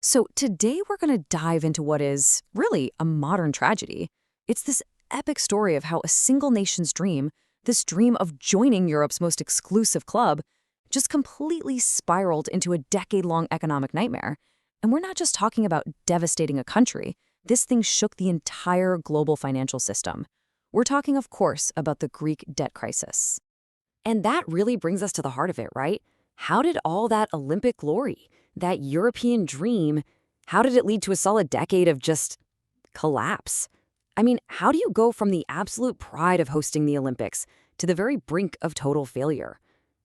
So today we're going to dive into what is really a modern tragedy. It's this epic story of how a single nation's dream, this dream of joining Europe's most exclusive club, just completely spiraled into a decade-long economic nightmare. And we're not just talking about devastating a country. This thing shook the entire global financial system. We're talking, of course, about the Greek debt crisis. And that really brings us to the heart of it, right? How did all that Olympic glory, that European dream, how did it lead to a solid decade of just collapse? I mean, how do you go from the absolute pride of hosting the Olympics to the very brink of total failure?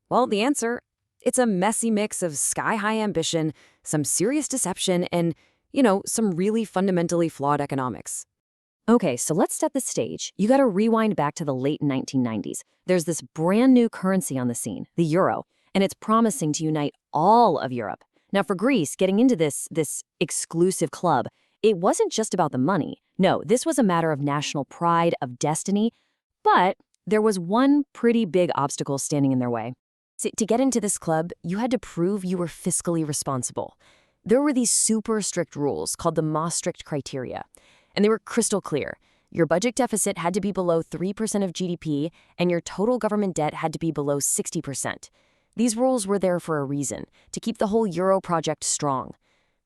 Well, the answer, it's a messy mix of sky-high ambition, some serious deception, and, some really fundamentally flawed economics. Okay, so let's set the stage. You gotta rewind back to the late 1990s. There's this brand new currency on the scene, the euro, and it's promising to unite all of Europe. Now, for Greece, getting into this exclusive club, it wasn't just about the money. No, this was a matter of national pride, of destiny, but there was one pretty big obstacle standing in their way. See, to get into this club, you had to prove you were fiscally responsible. There were these super strict rules called the Maastricht criteria, and they were crystal clear. Your budget deficit had to be below 3% of GDP, and your total government debt had to be below 60%. These rules were there for a reason, to keep the whole euro project strong.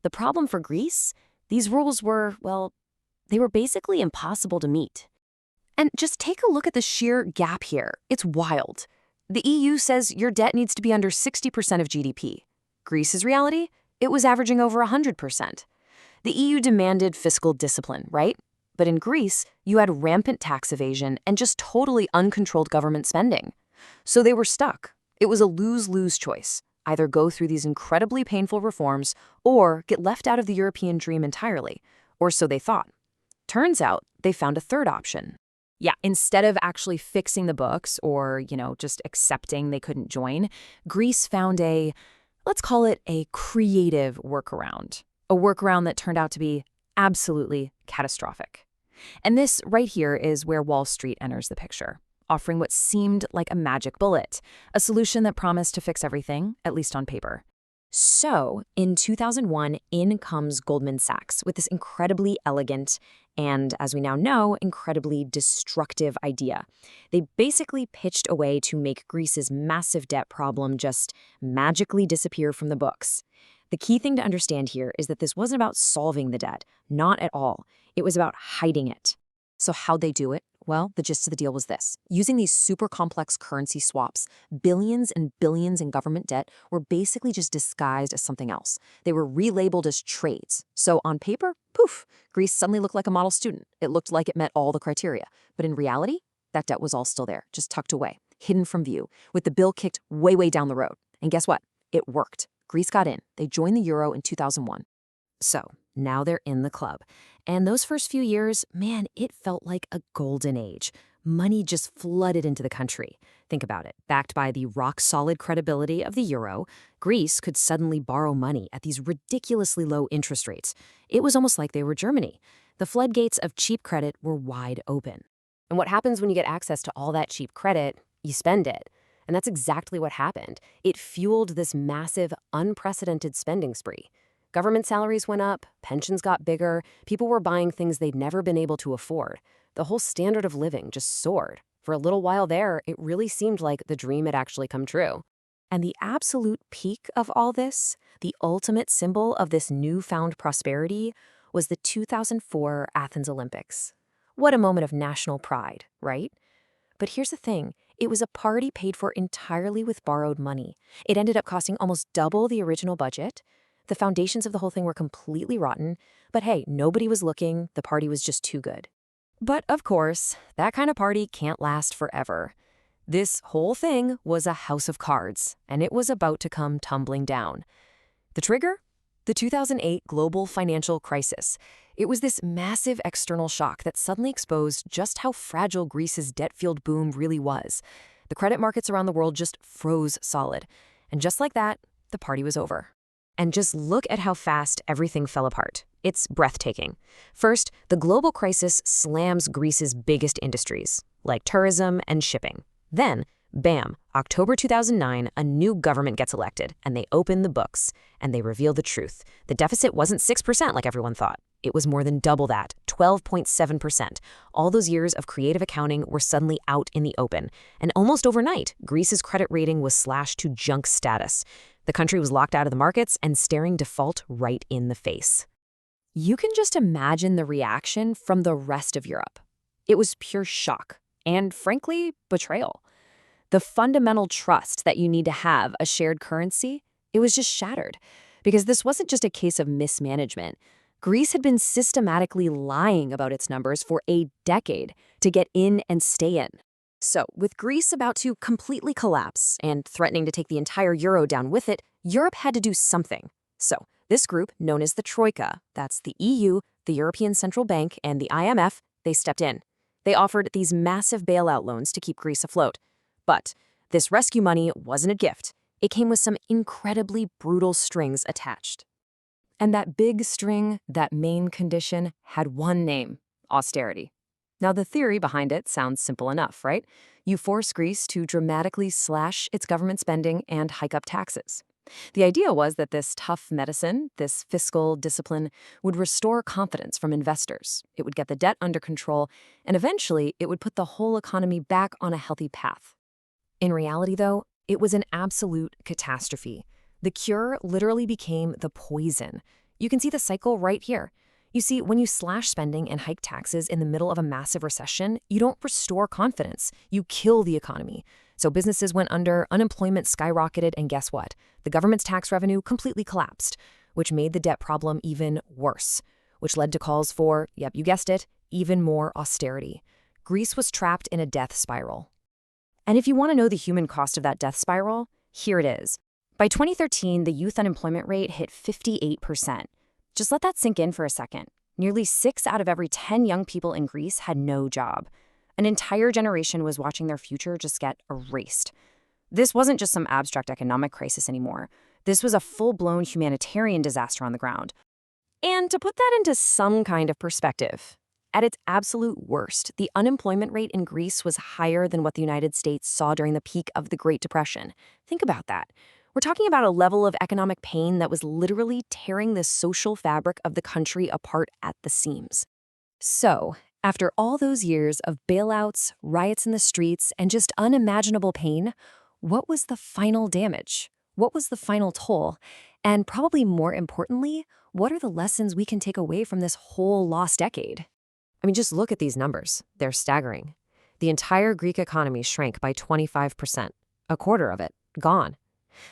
The problem for Greece? These rules were, well, they were basically impossible to meet. And just take a look at the sheer gap here. It's wild. The EU says your debt needs to be under 60% of GDP. Greece's reality? It was averaging over 100%. The EU demanded fiscal discipline, right? But in Greece, you had rampant tax evasion and just totally uncontrolled government spending. So they were stuck. It was a lose-lose choice. Either go through these incredibly painful reforms or get left out of the European dream entirely, or so they thought. Turns out they found a third option. Yeah, instead of actually fixing the books or, just accepting they couldn't join, Greece found let's call it a creative workaround. A workaround that turned out to be absolutely catastrophic. And this right here is where Wall Street enters the picture, offering what seemed like a magic bullet, a solution that promised to fix everything, at least on paper. So, in 2001, in comes Goldman Sachs with this incredibly elegant and, as we now know, incredibly destructive idea. They basically pitched a way to make Greece's massive debt problem just magically disappear from the books. The key thing to understand here is that this wasn't about solving the debt, not at all. It was about hiding it. So how'd they do it? Well, the gist of the deal was this. Using these super complex currency swaps, billions and billions in government debt were basically just disguised as something else. They were relabeled as trades. So on paper, poof, Greece suddenly looked like a model student. It looked like it met all the criteria. But in reality, that debt was all still there, just tucked away, hidden from view, with the bill kicked way, way down the road. And guess what? It worked. Greece got in. They joined the euro in 2001. So now they're in the club. And those first few years, man, it felt like a golden age. Money just flooded into the country. Think about it. Backed by the rock-solid credibility of the euro, Greece could suddenly borrow money at these ridiculously low interest rates. It was almost like they were Germany. The floodgates of cheap credit were wide open. And what happens when you get access to all that cheap credit? You spend it. And that's exactly what happened. It fueled this massive, unprecedented spending spree. Government salaries went up, pensions got bigger, people were buying things they'd never been able to afford. The whole standard of living just soared. For a little while there, it really seemed like the dream had actually come true. And the absolute peak of all this, the ultimate symbol of this newfound prosperity, was the 2004 Athens Olympics. What a moment of national pride, right? But here's the thing. It was a party paid for entirely with borrowed money. It ended up costing almost double the original budget. The foundations of the whole thing were completely rotten, but hey, nobody was looking, the party was just too good. But of course, that kind of party can't last forever. This whole thing was a house of cards, and it was about to come tumbling down. The trigger? The 2008 global financial crisis. It was this massive external shock that suddenly exposed just how fragile Greece's debt-fueled boom really was. The credit markets around the world just froze solid. And just like that, the party was over. And just look at how fast everything fell apart. It's breathtaking. First, the global crisis slams Greece's biggest industries, like tourism and shipping. Then, bam, October 2009, a new government gets elected, and they open the books, and they reveal the truth. The deficit wasn't 6% like everyone thought. It was more than double that, 12.7%. All those years of creative accounting were suddenly out in the open. And almost overnight, Greece's credit rating was slashed to junk status. The country was locked out of the markets and staring default right in the face. You can just imagine the reaction from the rest of Europe. It was pure shock and, frankly, betrayal. The fundamental trust that you need to have a shared currency, it was just shattered. Because this wasn't just a case of mismanagement. Greece had been systematically lying about its numbers for a decade to get in and stay in. So, with Greece about to completely collapse and threatening to take the entire euro down with it, Europe had to do something. So, this group, known as the Troika, that's the EU, the European Central Bank, and the IMF, they stepped in. They offered these massive bailout loans to keep Greece afloat. But this rescue money wasn't a gift. It came with some incredibly brutal strings attached. And that big string, that main condition, had one name: austerity. Now, the theory behind it sounds simple enough, right? You force Greece to dramatically slash its government spending and hike up taxes. The idea was that this tough medicine, this fiscal discipline, would restore confidence from investors. It would get the debt under control, and eventually it would put the whole economy back on a healthy path. In reality, though, it was an absolute catastrophe. The cure literally became the poison. You can see the cycle right here. You see, when you slash spending and hike taxes in the middle of a massive recession, you don't restore confidence. You kill the economy. So businesses went under, unemployment skyrocketed, and guess what? The government's tax revenue completely collapsed, which made the debt problem even worse, which led to calls for, yep, you guessed it, even more austerity. Greece was trapped in a death spiral. And if you want to know the human cost of that death spiral, here it is. By 2013, the youth unemployment rate hit 58%. Just let that sink in for a second. Nearly 6 out of every 10 young people in Greece had no job. An entire generation was watching their future just get erased. This wasn't just some abstract economic crisis anymore. This was a full-blown humanitarian disaster on the ground. And to put that into some kind of perspective, at its absolute worst, the unemployment rate in Greece was higher than what the United States saw during the peak of the Great Depression. Think about that. We're talking about a level of economic pain that was literally tearing the social fabric of the country apart at the seams. So, after all those years of bailouts, riots in the streets, and just unimaginable pain, what was the final damage? What was the final toll? And probably more importantly, what are the lessons we can take away from this whole lost decade? I mean, just look at these numbers. They're staggering. The entire Greek economy shrank by 25%. A quarter of it, gone.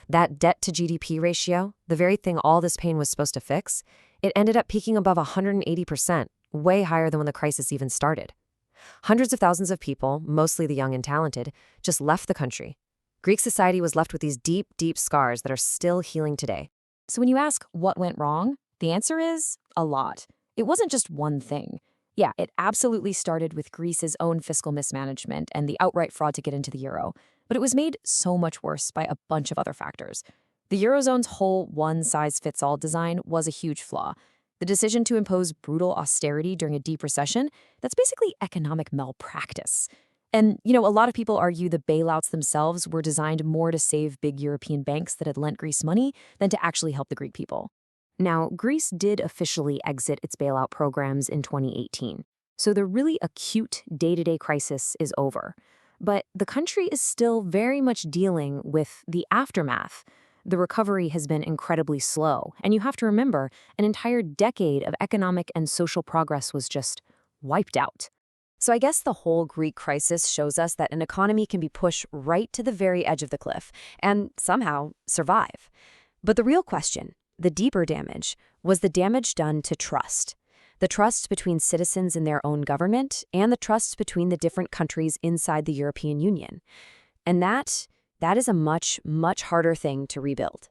That debt to GDP ratio, the very thing all this pain was supposed to fix, it ended up peaking above 180%, way higher than when the crisis even started. Hundreds of thousands of people, mostly the young and talented, just left the country. Greek society was left with these deep, deep scars that are still healing today. So when you ask what went wrong, the answer is a lot. It wasn't just one thing. Yeah, it absolutely started with Greece's own fiscal mismanagement and the outright fraud to get into the euro. But it was made so much worse by a bunch of other factors. The Eurozone's whole one-size-fits-all design was a huge flaw. The decision to impose brutal austerity during a deep recession, that's basically economic malpractice. And, a lot of people argue the bailouts themselves were designed more to save big European banks that had lent Greece money than to actually help the Greek people. Now, Greece did officially exit its bailout programs in 2018, so the really acute day-to-day crisis is over. But the country is still very much dealing with the aftermath. The recovery has been incredibly slow, and you have to remember, an entire decade of economic and social progress was just wiped out. So I guess the whole Greek crisis shows us that an economy can be pushed right to the very edge of the cliff and somehow survive. But the real question, the deeper damage, was the damage done to trust. The trust between citizens in their own government and the trust between the different countries inside the European Union. And that is a much, much harder thing to rebuild.